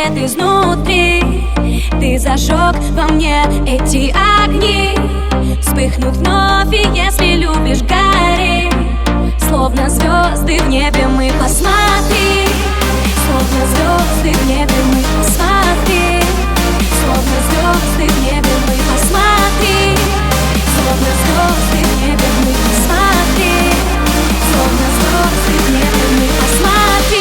свет изнутри. Ты зажег во мне эти огни. Вспыхнут вновь, и если любишь, гори. Словно звезды в небе мы, посмотри. Словно звезды в небе мы, посмотри. Словно звезды в небе мы, посмотри. Словно звезды в небе мы, посмотри. Словно звезды в небе мы, посмотри.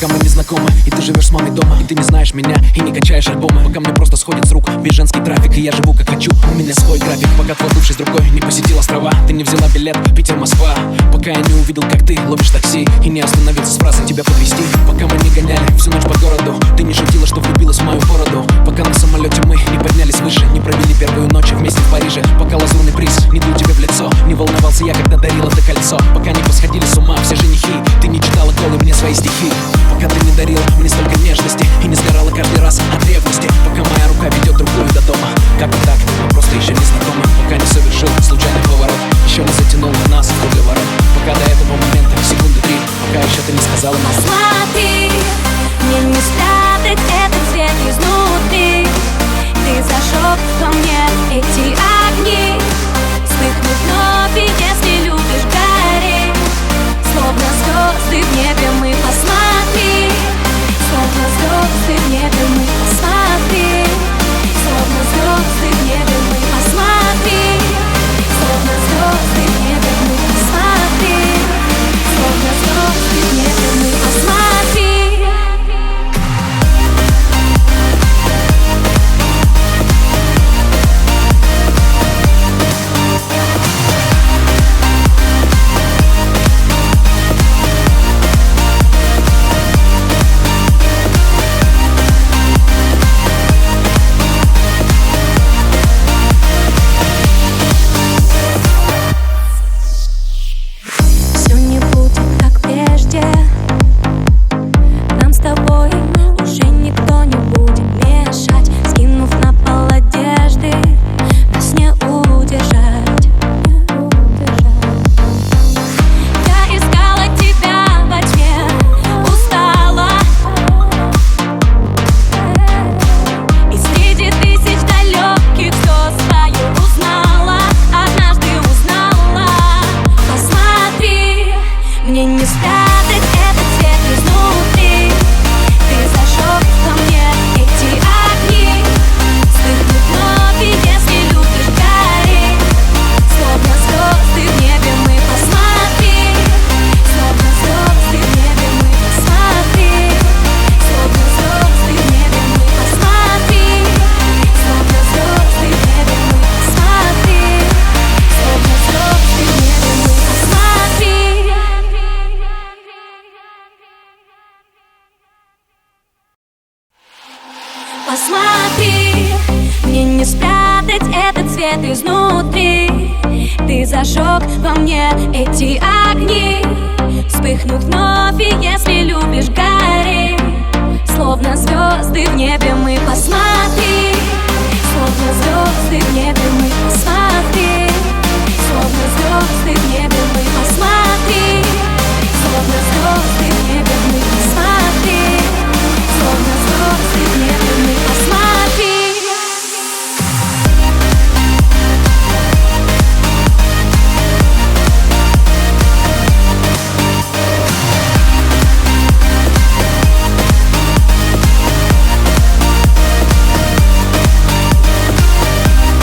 Пока мы не знакомы, и ты живешь с мамой дома, и ты не знаешь меня, и не качаешь альбомы. Пока мне просто сходит с рук весь женский трафик, и я живу как хочу, у меня свой график. Пока твой бывший с другой не посетил острова, ты не взяла билет Питер-Москва. Пока я не увидел, как ты ловишь такси, и не остановился с фразой тебя подвезти. Пока мы не гоняли всю ночь по городу, ты не шутила, что влюбилась в мою бороду. Пока на самолете мы не поднялись выше, не провели первую ночь вместе в Париже. Пока лазурный приз не дул тебе в лицо, не волновался я, когда дарил это кольцо. Пока не посходили с ума все женихи, ты не читала голы мне свои стихи. Пока ты не дарил мне столько нежности и не сгорала каждый раз от ревности. Пока моя рука ведет другую до дома, как бы так, мы просто еще не знакомы. Пока не совершил случайный поворот, еще не затянул нас в круговорот. Пока до этого момента секунды 3, пока еще ты не сказала нам. Смотри, мне не спрятать этот свет изнутри. Ты зажег во мне эти огни. Вспыхнут вновь, и если любишь, гори. Словно звезды в небе мы, посмотри. Словно звезды в небе мы, посмотри. Словно звезды в небе мы, посмотри. Словно звезды в небе мы, посмотри. Словно звезды в небе мы, посмотри. Посмотри, мне не спрятать этот свет изнутри. Ты зажег во мне эти огни. Вспыхнут вновь, и если любишь, гори. Словно звезды в небе мы, посмотри. Словно звезды в небе мы, посмотри. Словно звезды в небе мы, посмотри. Словно звезды в небе мы, посмотри. Словно звезды в небе мы, посмотри.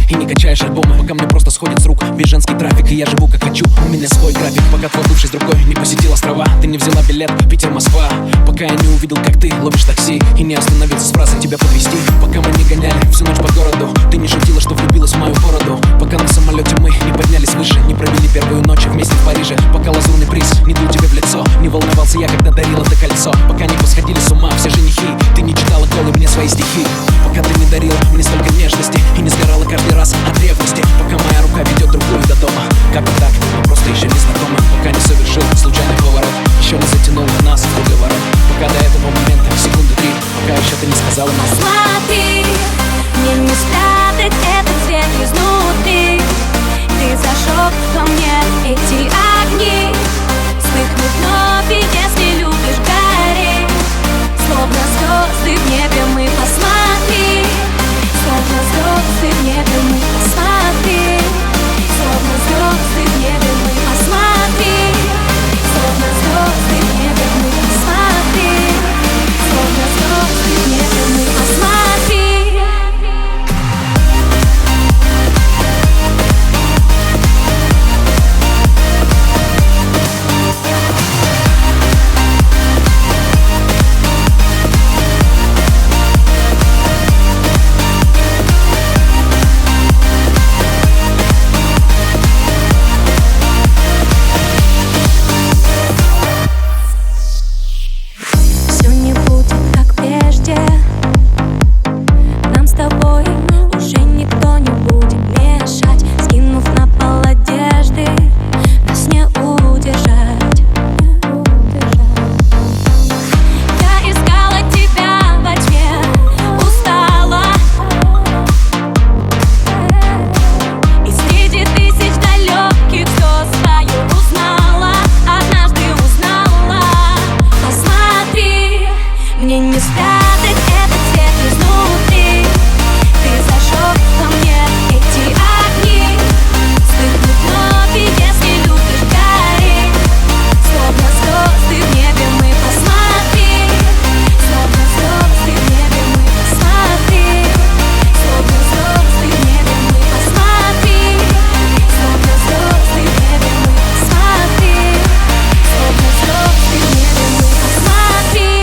И не качаешь альбомы, пока мне просто сходит с рук весь женский трафик, и я живу как хочу, у меня свой график. Пока твой бывший с другой не посетил острова, ты не взяла билет Питер-Москва. Пока я не увидел, как ты ловишь такси, и не остановился с фразой тебя подвезти. Пока мы не гоняли всю ночь по городу, ты не шутила, что влюбилась в мою бороду. Пока на самолете мы не поднялись выше, не провели первую ночь вместе в Париже. Пока лазурный приз не дул тебе в лицо, не волновался я, когда дарил это кольцо. Пока не посходили с ума все женихи, ты не читала голы мне свои стихи. Пока ты не дарила мне столько пока еще ты не сказала мне. Посмотри, мне не спрятать этот свет изнутри. Ты зажег во мне эти огни. Вспыхнут вновь, и если любишь, гори. Словно звезды в небе мы, посмотри. Словно звезды в небе мы, посмотри. Словно звезды в небе мы, посмотри. Словно звезды в небе мы, посмотри. Словно звезды в небе мы, посмотри. Все не будет как прежде. Нам с тобой уже никто не будет мешать. Скинув на пол одежды, нас не удержать. Я искала тебя во тьме, устала. И среди тысяч далеких звезд свою узнала. Однажды узнала. Посмотри, мне не спрятать этот свет изнутри. Ты зажег во мне эти огни. Вспыхнут вновь, и если любишь, гори. Словно звезды в небе мы, посмотри. Словно звезды в небе мы, посмотри. Словно звезды в небе мы, посмотри. Словно звезды в небе мы, посмотри. Словно звезды в небе мы, посмотри.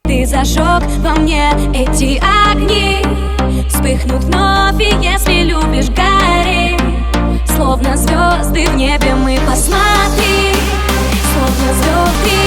Ты зажег во мне эти огни. Вспыхнут вновь, и если любишь, гори. Словно звезды в небе мы, посмотри. Словно звезды